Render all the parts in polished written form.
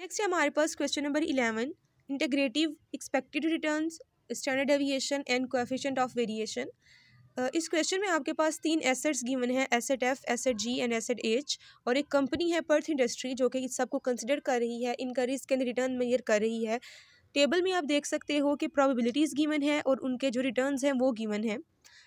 Next है हमारे पास question number 11, integrative expected returns, standard deviation and coefficient of variation. इस क्वेश्चन में आपके पास 3 एसेट्स गिवन है, asset F, asset G and asset H, और एक कंपनी है पर्थ इंडस्ट्री जो कि इस सबको कंसिडर कर रही है, इनका रिस्क एंड रिटर्न मेजर कर रही है। टेबल में आप देख सकते हो कि प्रोबेबिलिटीज़ गिवन है और उनके जो रिटर्न्स हैं वो गिवन है,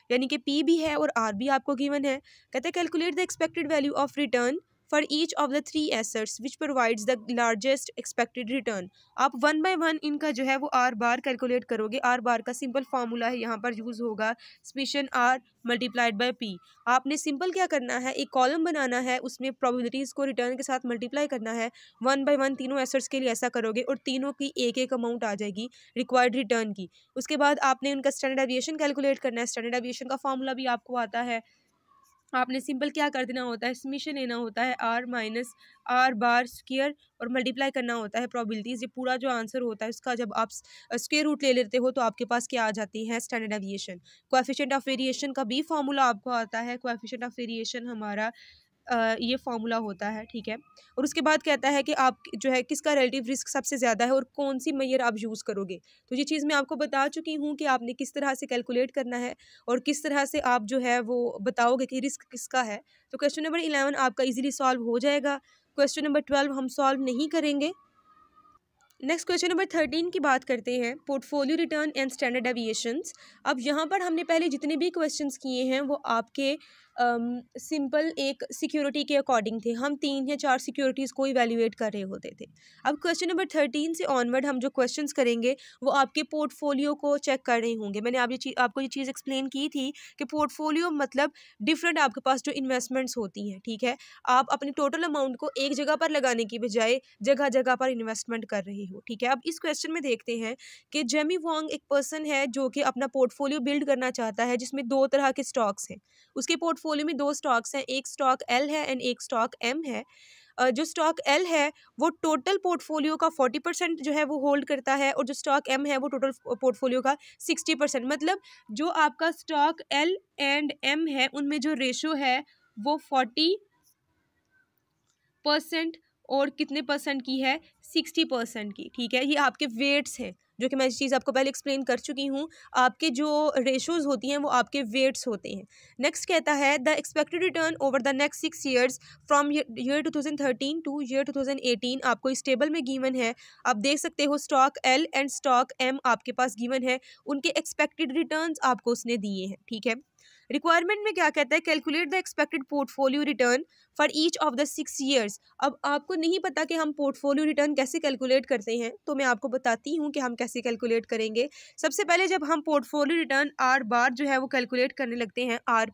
यानी कि पी भी है और आर भी आपको गिवन है। कहते हैं calculate the expected value of return for each of the 3 assets which provides the largest expected return. आप 1 बाय 1 इनका जो है वो आर बार कैलकुलेट करोगे। आर बार का सिंपल फार्मूला है, यहाँ पर यूज़ होगा summation R multiplied by P. आपने सिंपल क्या करना है, एक कॉलम बनाना है, उसमें प्रोबेबिलिटीज़ को रिटर्न के साथ मल्टीप्लाई करना है। 1 बाय 1 तीनों एसेट्स के लिए ऐसा करोगे और तीनों की एक एक अमाउंट आ जाएगी रिक्वायर्ड रिटर्न की। उसके बाद आपने उनका स्टैंडर्ड डेविएशन कैलकुलेट करना है। स्टैंडर्ड डेविएशन का फार्मूला भी आपको आता है। आपने सिंपल क्या कर देना होता है, समेशन लेना होता है R minus R bar square और मल्टीप्लाई करना होता है प्रोबेबिलिटीज़। ये पूरा जो आंसर होता है उसका जब आप स्क्वायर रूट ले लेते हो तो आपके पास क्या आ जाती है, standard deviation. Coefficient of variation का भी फार्मूला आपको आता है। कोएफिशिएंट ऑफ वेरिएशन हमारा ये फार्मूला होता है, ठीक है। और उसके बाद कहता है कि आप जो है किसका रिलेटिव रिस्क सबसे ज़्यादा है और कौन सी मेजर आप यूज़ करोगे। तो ये चीज़ मैं आपको बता चुकी हूँ कि आपने किस तरह से कैलकुलेट करना है और किस तरह से आप जो है वो बताओगे कि रिस्क किसका है। तो क्वेश्चन नंबर 11 आपका इजीली सॉल्व हो जाएगा। क्वेश्चन नंबर 12 हम सॉल्व नहीं करेंगे। नेक्स्ट क्वेश्चन नंबर 13 की बात करते हैं, portfolio return and standard deviations. अब यहाँ पर हमने पहले जितने भी क्वेश्चंस किए हैं वो आपके सिंपल एक सिक्योरिटी के अकॉर्डिंग थे। हम 3 या 4 सिक्योरिटीज़ को इवैल्यूएट कर रहे होते थे। अब क्वेश्चन नंबर 13 से ऑनवर्ड हम जो क्वेश्चंस करेंगे वो आपके पोर्टफोलियो को चेक कर रहे होंगे। मैंने आपको ये चीज़ एक्सप्लेन की थी कि पोर्टफोलियो मतलब डिफरेंट आपके पास जो इन्वेस्टमेंट्स होती हैं, ठीक है। आप अपनी टोटल अमाउंट को एक जगह पर लगाने की बजाय जगह जगह पर इन्वेस्टमेंट कर रहे हो, ठीक है। अब इस क्वेश्चन में देखते हैं कि जेमी वांग एक पर्सन है जो कि अपना पोर्टफोलियो बिल्ड करना चाहता है जिसमें 2 तरह के स्टॉक्स हैं। उसके पोर्टफोलियो में 2 स्टॉक्स हैं, एक स्टॉक एल है एंड एक स्टॉक एम है। जो स्टॉक एल है वो टोटल पोर्टफोलियो का 40% जो है वो होल्ड करता है और जो स्टॉक एम है वो टोटल पोर्टफोलियो का 60%। मतलब जो आपका स्टॉक एल एंड एम है उनमें जो रेशो है वो 40% और कितने परसेंट की है, 60% की, ठीक है। ये आपके वेट्स हैं जो कि मैं इस चीज़ आपको पहले एक्सप्लेन कर चुकी हूँ। आपके जो रेशोज़ होती हैं वो आपके वेट्स होते हैं। नेक्स्ट कहता है the expected return over the next 6 years from year 2013 two year 2018 आपको इस टेबल में गिवन है। आप देख सकते हो stock L and stock M आपके पास गिवन है, उनके एक्सपेक्टेड रिटर्न्स आपको उसने दिए हैं, ठीक है। रिक्वायरमेंट में क्या कहता है, calculate the expected portfolio return for each of the 6 years. अब आपको नहीं पता कि हम पोर्टफोलियो रिटर्न कैसे कैलकुलेट करते हैं, तो मैं आपको बताती हूँ कि हम कैसे कैलकुलेट करेंगे। सबसे पहले जब हम पोर्टफोलियो रिटर्न आर बार जो है वो कैलकुलेट करने लगते हैं, आर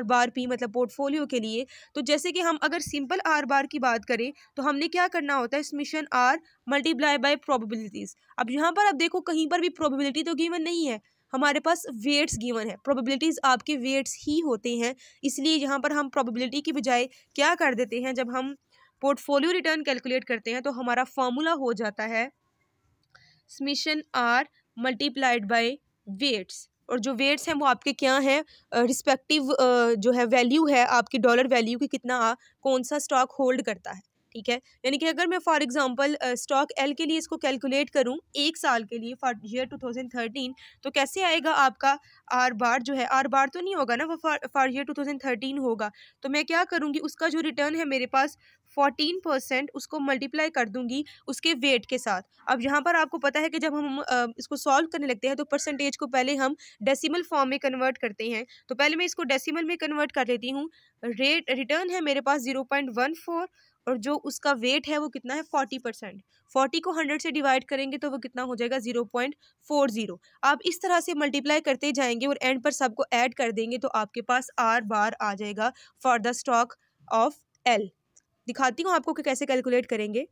बार पी मतलब पोर्टफोलियो के लिए, तो जैसे कि हम अगर सिंपल आर बार की बात करें तो हमने क्या करना होता है, summation R multiply by probabilities. अब यहाँ पर आप देखो कहीं पर भी प्रोबेबिलिटी तो गिवन नहीं है, हमारे पास वेट्स गिवन है। प्रोबेबिलिटीज़ आपके वेट्स ही होते हैं, इसलिए यहाँ पर हम प्रोबेबिलिटी की बजाय क्या कर देते हैं, जब हम पोर्टफोलियो रिटर्न कैलकुलेट करते हैं तो हमारा फॉर्मूला हो जाता है summation R multiplied by weights. और जो वेट्स हैं वो आपके क्या हैं, रिस्पेक्टिव जो है वैल्यू है आपकी डॉलर वैल्यू की, कितना कौन सा स्टॉक होल्ड करता है, ठीक है। यानी कि अगर मैं फॉर एग्जांपल स्टॉक एल के लिए इसको कैलकुलेट करूं 1 साल के लिए फॉर ईयर 2013, तो कैसे आएगा आपका आर बार जो है, आर बार तो नहीं होगा ना, वो फॉर ईयर 2013 होगा। तो मैं क्या करूंगी, उसका जो रिटर्न है मेरे पास 14%, उसको मल्टीप्लाई कर दूंगी उसके वेट के साथ। अब यहाँ पर आपको पता है कि जब हम इसको सॉल्व करने लगते हैं तो परसेंटेज को पहले हम डेसिमल फॉर्म में कन्वर्ट करते हैं। तो पहले मैं इसको डेसिमल में कन्वर्ट कर लेती हूँ। रिटर्न है मेरे पास 0.14 और जो उसका वेट है वो कितना है, 40%। 40 को 100 से डिवाइड करेंगे तो वो कितना हो जाएगा, 0.40। आप इस तरह से मल्टीप्लाई करते जाएंगे और एंड पर सबको ऐड कर देंगे तो आपके पास आर बार आ जाएगा for the stock of L. दिखाती हूँ आपको कि कैसे कैलकुलेट करेंगे।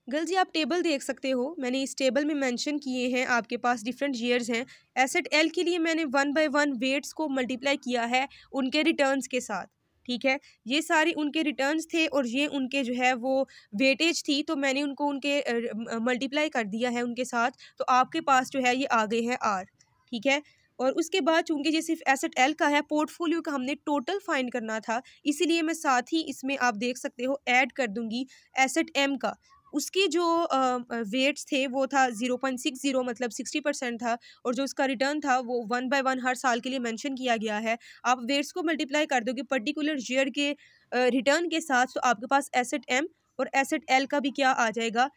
गर्ल जी आप टेबल देख सकते हो, मैंने इस टेबल में मेंशन किए हैं, आपके पास डिफरेंट ईयर्स हैं। एसेट एल के लिए मैंने 1 बाय 1 वेट्स को मल्टीप्लाई किया है उनके रिटर्न्स के साथ, ठीक है। ये सारे उनके रिटर्न्स थे और ये उनके जो है वो वेटेज थी, तो मैंने उनको उनके मल्टीप्लाई कर दिया है उनके साथ, तो आपके पास जो है ये आ गए हैं आर, ठीक है। और उसके बाद चूंकि ये सिर्फ एसेट एल का है, पोर्टफोलियो का हमने टोटल फाइंड करना था, इसीलिए मैं साथ ही इसमें आप देख सकते हो ऐड कर दूंगी एसेट एम का। उसकी जो वेट्स थे वो था 0.60 मतलब 60% था, और जो उसका रिटर्न था वो 1/1 हर साल के लिए मेंशन किया गया है। आप वेट्स को मल्टीप्लाई कर दोगे पर्टिकुलर ईयर के रिटर्न के साथ, तो आपके पास एसेट एम और एसेट एल का भी क्या आ जाएगा,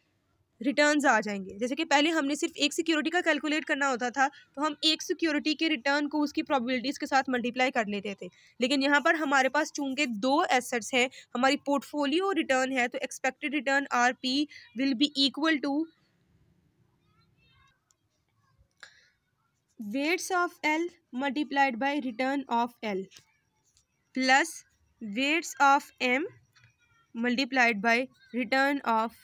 रिटर्न्स आ जाएंगे। जैसे कि पहले हमने सिर्फ एक सिक्योरिटी का कैलकुलेट करना होता था, तो हम एक सिक्योरिटी के रिटर्न को उसकी प्रोबेबिलिटीज़ के साथ मल्टीप्लाई कर लेते थे। लेकिन यहाँ पर हमारे पास चूंकि दो एसेट्स हैं, हमारी पोर्टफोलियो रिटर्न है, तो expected return R P will be equal to weights of L multiplied by return of L plus weights of M multiplied by return of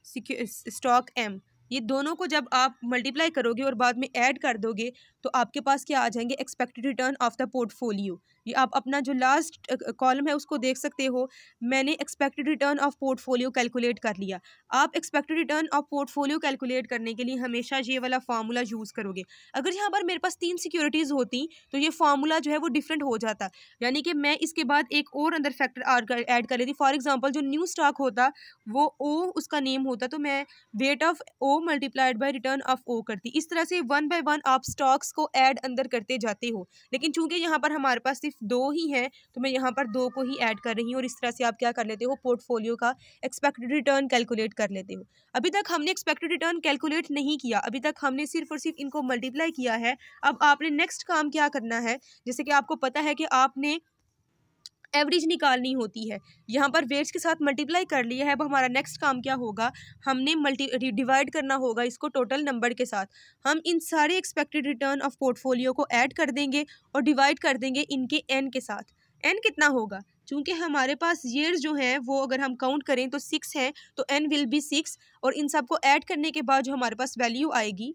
stock M. ये दोनों को जब आप मल्टीप्लाई करोगे और बाद में ऐड कर दोगे, तो आपके पास क्या आ जाएंगे, expected return of the portfolio. ये आप अपना जो लास्ट कॉलम है उसको देख सकते हो। मैंने expected return of portfolio calculate कर लिया। आप expected return of portfolio calculate करने के लिए हमेशा ये वाला फार्मूला यूज़ करोगे। अगर यहाँ पर मेरे पास 3 सिक्योरिटीज़ होती तो ये फार्मूला जो है वो डिफरेंट हो जाता, यानी कि मैं इसके बाद एक और अंदर फैक्टर ऐड कर लेती। फॉर एग्जाम्पल जो न्यू स्टॉक होता वो ओ उसका नेम होता, तो मैं weight of O multiplied by return of O करती। इस तरह से 1/1 आप स्टॉक्स को ऐड अंदर करते जाते हो। लेकिन चूंकि यहाँ पर हमारे पास सिर्फ 2 ही हैं, तो मैं यहाँ पर 2 को ही ऐड कर रही हूँ, और इस तरह से आप क्या कर लेते हो, पोर्टफोलियो का एक्सपेक्टेड रिटर्न कैलकुलेट कर लेते हो। अभी तक हमने एक्सपेक्टेड रिटर्न कैलकुलेट नहीं किया, अभी तक हमने सिर्फ और सिर्फ इनको मल्टीप्लाई किया है। अब आपने नेक्स्ट काम क्या करना है, जैसे कि आपको पता है कि आपने एवरेज निकालनी होती है। यहाँ पर वेट्स के साथ मल्टीप्लाई कर लिया है। अब हमारा नेक्स्ट काम क्या होगा, हमने डिवाइड करना होगा इसको टोटल नंबर के साथ। हम इन सारे एक्सपेक्टेड रिटर्न ऑफ पोर्टफोलियो को ऐड कर देंगे और डिवाइड कर देंगे इनके एन के साथ। एन कितना होगा, चूंकि हमारे पास ईयर्स जो हैं वो अगर हम काउंट करें तो 6 हैं, तो एन विल बी 6, और इन सबको ऐड करने के बाद जो हमारे पास वैल्यू आएगी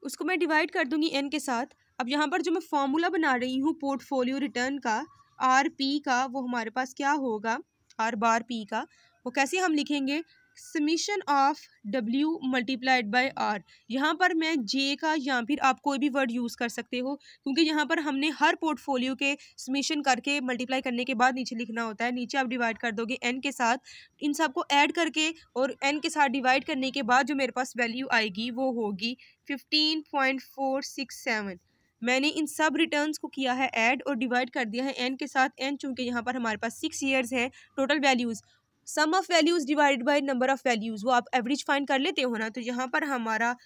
उसको मैं डिवाइड कर दूंगी एन के साथ। अब यहाँ पर जो मैं फॉर्मूला बना रही हूँ पोर्टफोलियो रिटर्न का, आर पी का, वो हमारे पास क्या होगा, आर बार पी का, वो कैसे हम लिखेंगे, summation of W multiplied by R. यहाँ पर मैं जे का या फिर आप कोई भी वर्ड यूज़ कर सकते हो, क्योंकि यहाँ पर हमने हर पोर्टफोलियो के समीशन करके मल्टीप्लाई करने के बाद नीचे लिखना होता है। नीचे आप डिवाइड कर दोगे एन के साथ, इन सबको ऐड करके और एन के साथ डिवाइड करने के बाद जो मेरे पास वैल्यू आएगी वो होगी 15.467। मैंने इन सब रिटर्न्स को किया है ऐड और डिवाइड कर दिया है एन के साथ। एन चूंकि यहाँ पर हमारे पास 6 ईयर्स है, total values sum of values divide by number of values, वो आप एवरेज फाइंड कर लेते हो ना। तो यहाँ पर हमारा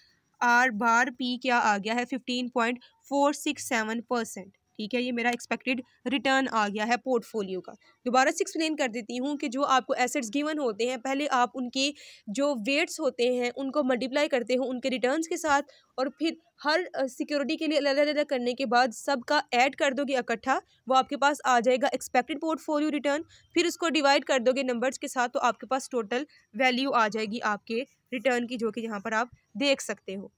आर बार पी क्या आ गया है, 15.467%। ठीक है, ये मेरा एक्सपेक्टेड रिटर्न आ गया है पोर्टफोलियो का। दोबारा से एक्सप्लेन कर देती हूँ कि जो आपको एसेट्स गिवन होते हैं, पहले आप उनके जो वेट्स होते हैं उनको मल्टीप्लाई करते हो उनके रिटर्न्स के साथ, और फिर हर सिक्योरिटी के लिए अलग अलग करने के बाद सबका ऐड कर दोगे इकट्ठा, वो आपके पास आ जाएगा एक्सपेक्टेड पोर्टफोलियो रिटर्न। फिर उसको डिवाइड कर दोगे नंबर्स के साथ, तो आपके पास टोटल वैल्यू आ जाएगी आपके रिटर्न की, जो कि यहाँ पर आप देख सकते हो।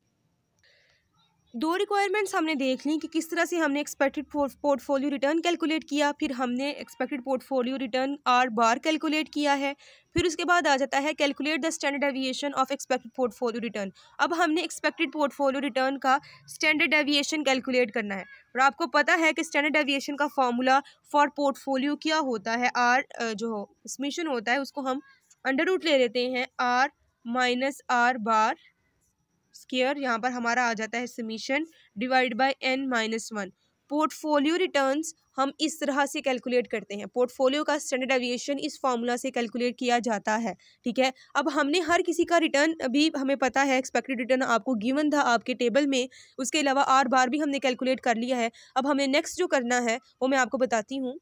2 रिक्वायरमेंट्स हमने देख ली कि किस तरह से हमने एक्सपेक्टेड पोर्टफोलियो रिटर्न कैलकुलेट किया, फिर हमने expected portfolio return are bar calculate किया है। फिर उसके बाद आ जाता है calculate the standard deviation of expected portfolio return. अब हमने एक्सपेक्टेड पोर्टफोलियो रिटर्न का स्टैंडर्ड डेविएशन कैलकुलेट करना है, और आपको पता है कि स्टैंडर्ड डेविएशन का फॉर्मूला फॉर पोर्टफोलियो क्या होता है, आर जो समेशन होता है उसको हम अंडर रूट ले लेते हैं, R minus R bar square. यहाँ पर हमारा आ जाता है summation divide by n minus 1। Portfolio returns हम इस तरह से कैलकुलेट करते हैं, पोर्टफोलियो का स्टैंडर्ड डेविएशन इस फार्मूला से कैलकुलेट किया जाता है। ठीक है, अब हमने हर किसी का रिटर्न अभी हमें पता है, एक्सपेक्टेड रिटर्न आपको गिवन था आपके टेबल में, उसके अलावा आर बार भी हमने कैलकुलेट कर लिया है। अब हमें नेक्स्ट जो करना है वो मैं आपको बताती हूँ।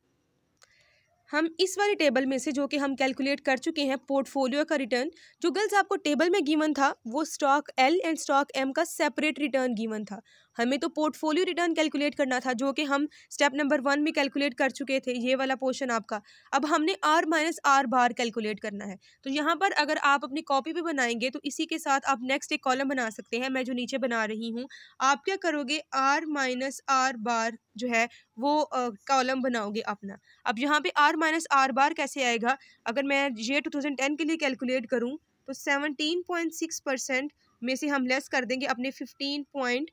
हम इस वाले टेबल में से जो कि हम कैलकुलेट कर चुके हैं पोर्टफोलियो का रिटर्न, जो गर्ल्स आपको टेबल में गिवन था वो stock L and stock M का सेपरेट रिटर्न गिवन था। हमें तो पोर्टफोलियो रिटर्न कैलकुलेट करना था, जो कि हम स्टेप नंबर 1 में कैलकुलेट कर चुके थे, ये वाला पोर्शन आपका। अब हमने R minus R bar calculate करना है। तो यहाँ पर अगर आप अपनी कॉपी पे बनाएंगे तो इसी के साथ आप नेक्स्ट एक कॉलम बना सकते हैं, मैं जो नीचे बना रही हूँ। आप क्या करोगे, आर माइनस आर बार जो है वो कॉलम बनाओगे अपना। अब यहाँ पे आर माइनस आर बार कैसे आएगा, अगर मैं ये 2010 के लिए कैलकुलेट करूँ तो 17.6% में से हम लेस कर देंगे अपने 15.467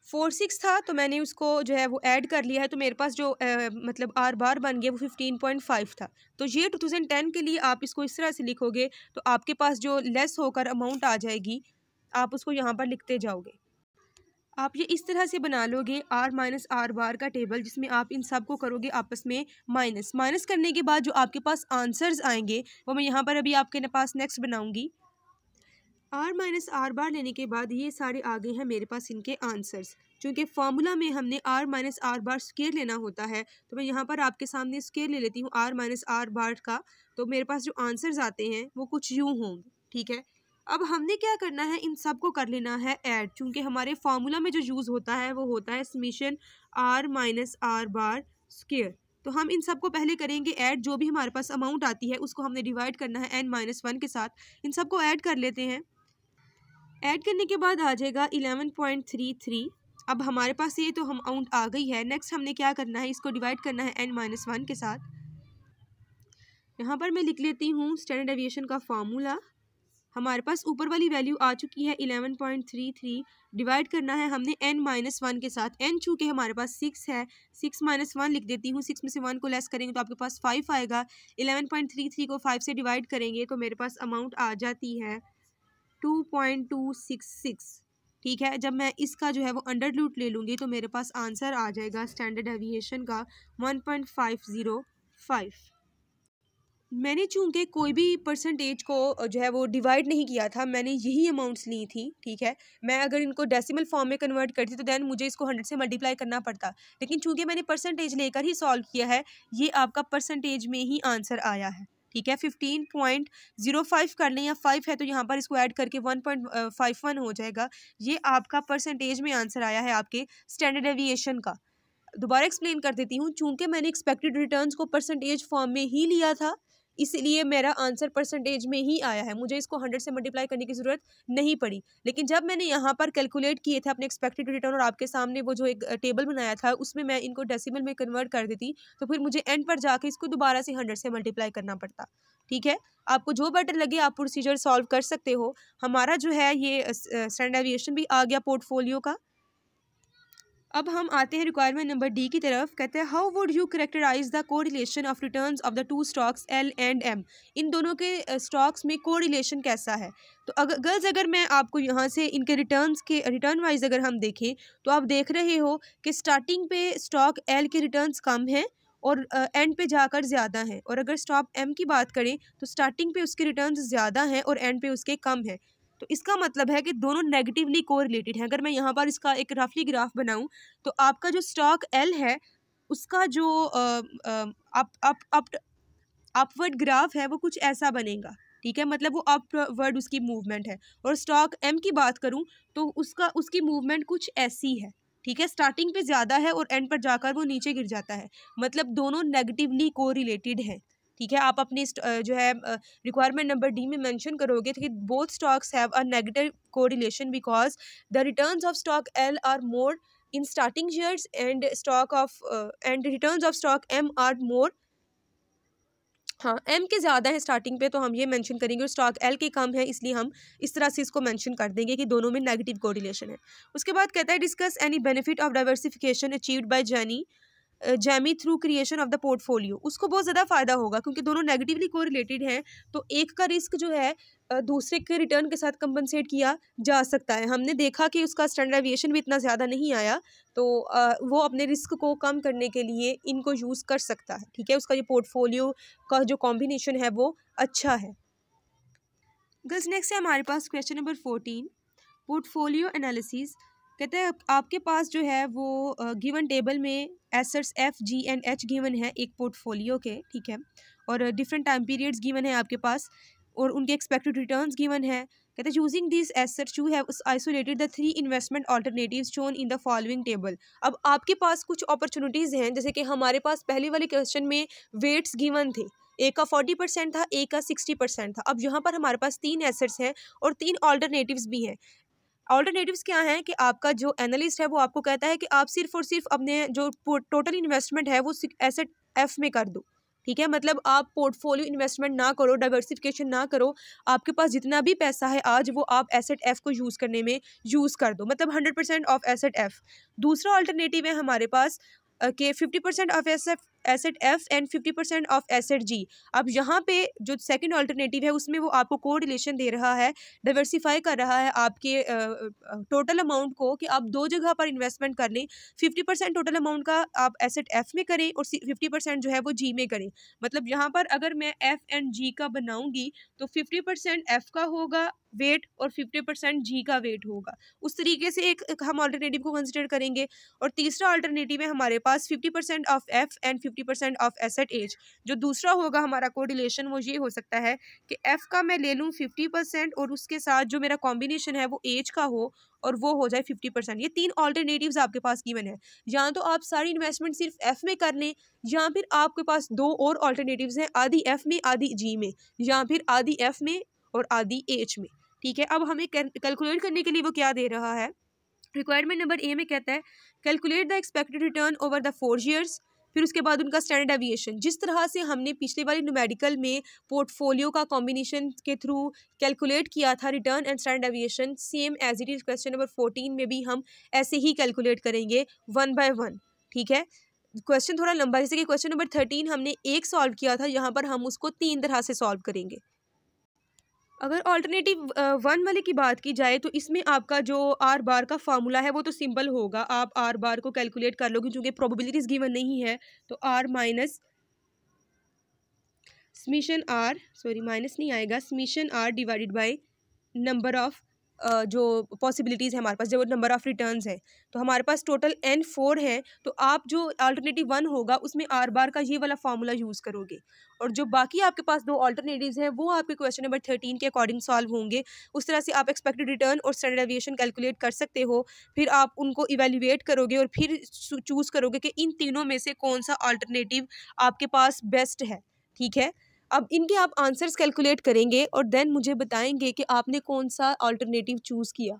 46 था तो मैंने उसको जो है वो ऐड कर लिया है, तो मेरे पास जो मतलब आर बार बन गया वो 15.5 था। तो ये 2010 के लिए आप इसको इस तरह से लिखोगे तो आपके पास जो लेस होकर अमाउंट आ जाएगी आप उसको यहाँ पर लिखते जाओगे। आप ये इस तरह से बना लोगे आर माइनस आर बार का टेबल, जिसमें आप इन सब को करोगे आपस में माइनस। माइनस करने के बाद जो आपके पास आंसर्स आएंगे वो मैं यहाँ पर अभी आपके पास नेक्स्ट बनाऊंगी। आर माइनस आर बार लेने के बाद ये सारे आ गए हैं मेरे पास इनके आंसर्स। चूँकि फार्मूला में हमने R minus R bar square लेना होता है तो मैं यहाँ पर आपके सामने स्क्वायर ले लेती हूँ आर माइनस आर बार का। तो मेरे पास जो आंसर्स आते हैं वो कुछ यूँ होंगे, ठीक है। अब हमने क्या करना है, इन सब को कर लेना है ऐड। चूँकि हमारे फार्मूला में जो यूज़ होता है वो होता है summation R minus R bar square. तो हम इन सब को पहले करेंगे ऐड। जो भी हमारे पास अमाउंट आती है उसको हमने डिवाइड करना है n-1 के साथ। इन सब को ऐड कर लेते हैं। ऐड करने के बाद आ जाएगा 11.33। अब हमारे पास ये तो हम अमाउंट आ गई है। नेक्स्ट हमने क्या करना है, इसको डिवाइड करना है n-1 के साथ। यहाँ पर मैं लिख लेती हूँ स्टैंडर्ड डेविएशन का फार्मूला। हमारे पास ऊपर वाली वैल्यू आ चुकी है 11.33। डिवाइड करना है हमने n-1 के साथ। n चूँकि हमारे पास 6 है, 6-1 लिख देती हूँ। 6 में से 1 को लेस करेंगे तो आपके पास 5 आएगा। 11.33 को 5 से डिवाइड करेंगे तो मेरे पास अमाउंट आ जाती है 2.266, ठीक है। जब मैं इसका जो है वो अंडर रूट ले लूँगी तो मेरे पास आंसर आ जाएगा स्टैंडर्ड डेविएशन का 1.505। मैंने चूँकि कोई भी परसेंटेज को जो है वो डिवाइड नहीं किया था, मैंने यही अमाउंट्स ली थी, ठीक है। मैं अगर इनको डेसिमल फॉर्म में कन्वर्ट करती तो दैन मुझे इसको 100 से मल्टीप्लाई करना पड़ता, लेकिन चूँकि मैंने परसेंटेज लेकर ही सॉल्व किया है, ये आपका परसेंटेज में ही आंसर आया है, ठीक है। 15.05 कर लें या 5 है तो यहाँ पर इसको ऐड करके 1.51 हो जाएगा। ये आपका परसेंटेज में आंसर आया है आपके स्टैंडर्ड डेविएशन का। दोबारा एक्सप्लेन कर देती हूँ। चूँकि मैंने एक्सपेक्टेड रिटर्न्स को परसेंटेज फॉर्म में ही लिया था इसलिए मेरा आंसर परसेंटेज में ही आया है, मुझे इसको 100 से मल्टीप्लाई करने की ज़रूरत नहीं पड़ी। लेकिन जब मैंने यहाँ पर कैलकुलेट किए थे अपने एक्सपेक्टेड रिटर्न और आपके सामने वो जो एक टेबल बनाया था उसमें मैं इनको डेसिमल में कन्वर्ट कर देती तो फिर मुझे एंड पर जाके इसको दोबारा से 100 से मल्टीप्लाई करना पड़ता, ठीक है। आपको जो बेटर लगे आप प्रोसीजर सॉल्व कर सकते हो। हमारा जो है ये स्टैंडर्ड डेविएशन भी आ गया पोर्टफोलियो का। अब हम आते हैं रिक्वायरमेंट नंबर डी की तरफ। कहते हैं how would you characterise the correlation of returns of the two stocks L and M. इन दोनों के स्टॉक्स में कोरिलेशन कैसा है। तो अगर मैं आपको यहाँ से इनके रिटर्न वाइज अगर हम देखें तो आप देख रहे हो कि स्टार्टिंग पे स्टॉक एल के रिटर्न्स कम हैं और एंड पे जाकर ज़्यादा हैं, और अगर स्टॉक एम की बात करें तो स्टार्टिंग पे उसके रिटर्न्स ज़्यादा हैं और एंड पे उसके कम हैं। तो इसका मतलब है कि दोनों नेगेटिवली कोरिलेटेड हैं। अगर मैं यहाँ पर इसका एक रफली ग्राफ बनाऊँ तो आपका जो स्टॉक एल है उसका जो अपवर्ड ग्राफ है वो कुछ ऐसा बनेगा, ठीक है। मतलब वो अपवर्ड उसकी मूवमेंट है। और स्टॉक एम की बात करूँ तो उसकी मूवमेंट कुछ ऐसी है, ठीक है। स्टार्टिंग पे ज़्यादा है और एंड पर जाकर वो नीचे गिर जाता है। मतलब दोनों नेगेटिवली कोरिलेटेड हैं, ठीक है। आप अपनी जो है रिक्वायरमेंट नंबर डी में मेंशन करोगे कि both stocks have a negative correlation because the returns of stock L are more in starting years and returns of stock M are more. हाँ, एम के ज़्यादा है स्टार्टिंग पे तो हम ये मेंशन करेंगे और स्टॉक एल के कम है, इसलिए हम इस तरह से इसको मेंशन कर देंगे कि दोनों में नेगेटिव कोरिलेशन है। उसके बाद कहता है discuss any benefit of diversification achieved by Jamie through creation of the portfolio. उसको बहुत ज़्यादा फ़ायदा होगा क्योंकि दोनों नेगेटिवली कोरिलेटेड हैं, तो एक का रिस्क जो है दूसरे के रिटर्न के साथ कंपनसेट किया जा सकता है। हमने देखा कि उसका स्टैंडर्ड डेविएशन भी इतना ज़्यादा नहीं आया, तो वो अपने रिस्क को कम करने के लिए इनको यूज़ कर सकता है, ठीक है। उसका ये पोर्टफोलियो का जो कॉम्बिनेशन है वो अच्छा है। गर्ल्स नेक्स्ट है हमारे पास क्वेश्चन नंबर 14 पोर्टफोलियो एनालिसिस। कहते हैं आपके पास जो है वो गिवन टेबल में assets F G and H given है एक पोर्टफोलियो के, ठीक है। और डिफरेंट टाइम पीरियड्स गिवन है आपके पास और उनके एक्सपेक्टेड रिटर्न्स गिवन है। कहते हैं using this assets you have isolated the 3 investment alternatives shown in the following table. अब आपके पास कुछ अपॉर्चुनिटीज़ हैं, जैसे कि हमारे पास पहले वाले क्वेश्चन में वेट्स गिवन थे, एक का 40% था, एक का 60% था। अब यहाँ पर हमारे पास 3 एसेट्स हैं और 3 ऑल्टरनेटिव्स भी हैं। ऑल्टरनेटिव्स क्या हैं कि आपका जो एनालिस्ट है वो आपको कहता है कि आप सिर्फ और सिर्फ अपने जो टोटल इन्वेस्टमेंट है वो एसेट एफ में कर दो, ठीक है, मतलब आप पोर्टफोलियो इन्वेस्टमेंट ना करो, डाइवर्सिफिकेशन ना करो, आपके पास जितना भी पैसा है आज वो आप एसेट एफ को यूज़ करने में यूज़ कर दो, मतलब 100% ऑफ एसेट एफ। दूसरा अल्टरनेटिव है हमारे पास कि 50% of asset F and 50% of asset G. अब यहाँ पे जो सेकंड अल्टरनेटिव है उसमें वो आपको कोरिलेशन दे रहा है, डाइवर्सिफाई कर रहा है आपके टोटल अमाउंट को, कि आप दो जगह पर इन्वेस्टमेंट कर लें। 50% टोटल अमाउंट का आप एसेट एफ में करें और 50% जो है वो जी में करें। मतलब यहाँ पर अगर मैं एफ एंड जी का बनाऊंगी तो 50% एफ का होगा वेट और 50% जी का वेट होगा। उस तरीके से एक हम अल्टरनेटिव को कंसिडर करेंगे। और तीसरा अल्टरनेटिव है हमारे पास 50% of F and 50% of asset H. जो दूसरा होगा हमारा कोरिलेशन वो ये हो सकता है कि एफ का मैं ले लूँ 50% और उसके साथ जो मेरा कॉम्बिनेशन है वो एज का हो और वो हो जाए 50%। ये तीन ऑल्टरनेटिव्स आपके पास गिवन है। या तो आप सारी इन्वेस्टमेंट सिर्फ एफ में कर लें, या फिर आपके पास दो और ऑल्टरनेटिव्स हैं, आधी एफ में आधी जी में, या फिर आधी एफ में और आधी एच में। ठीक है, अब हमें कैलकुलेट करने के लिए वो क्या दे रहा है। रिक्वायरमेंट नंबर ए में कहता है calculate the expected return over the 4 years. फिर उसके बाद उनका स्टैंडर्ड एविएशन, जिस तरह से हमने पिछले वाली न्यूमेरिकल में पोर्टफोलियो का कॉम्बिनेशन के थ्रू कैलकुलेट किया था return and standard deviation, same as it is question number 14 में भी हम ऐसे ही कैलकुलेट करेंगे 1 बाय 1। ठीक है, क्वेश्चन थोड़ा लंबा, जैसे कि क्वेश्चन नंबर 13 हमने एक सॉल्व किया था, यहाँ पर हम उसको 3 तरह से सॉल्व करेंगे। अगर ऑल्टरनेटिव 1 वाले की बात की जाए तो इसमें आपका जो आर बार का फार्मूला है वो तो सिंपल होगा, आप आर बार को कैलकुलेट कर लोगे, चूँकि प्रोबेबिलिटीज़ गिवन नहीं है तो R minus summation R, sorry minus नहीं आएगा, summation R divided by number of जो पॉसिबिलिटीज़ है हमारे पास, जो नंबर ऑफ़ रिटर्न्स है। तो हमारे पास टोटल n 4 है, तो आप जो अल्टरनेटिव 1 होगा उसमें आर बार का ये वाला फार्मूला यूज़ करोगे, और जो बाकी आपके पास दो अल्टरनेटिव्स हैं वो आपके क्वेश्चन नंबर 13 के अकॉर्डिंग सॉल्व होंगे। उस तरह से आप एक्सपेक्टेड रिटर्न और स्टैंडर्ड एविएशन कैलकुलेट कर सकते हो। फिर आप उनको इवेल्युएट करोगे और फिर चूज़ करोगे कि इन तीनों में से कौन सा अल्टरनेटिव आपके पास बेस्ट है। ठीक है, अब इनके आप आंसर्स कैलकुलेट करेंगे और देन मुझे बताएंगे कि आपने कौन सा अल्टरनेटिव चूज़ किया।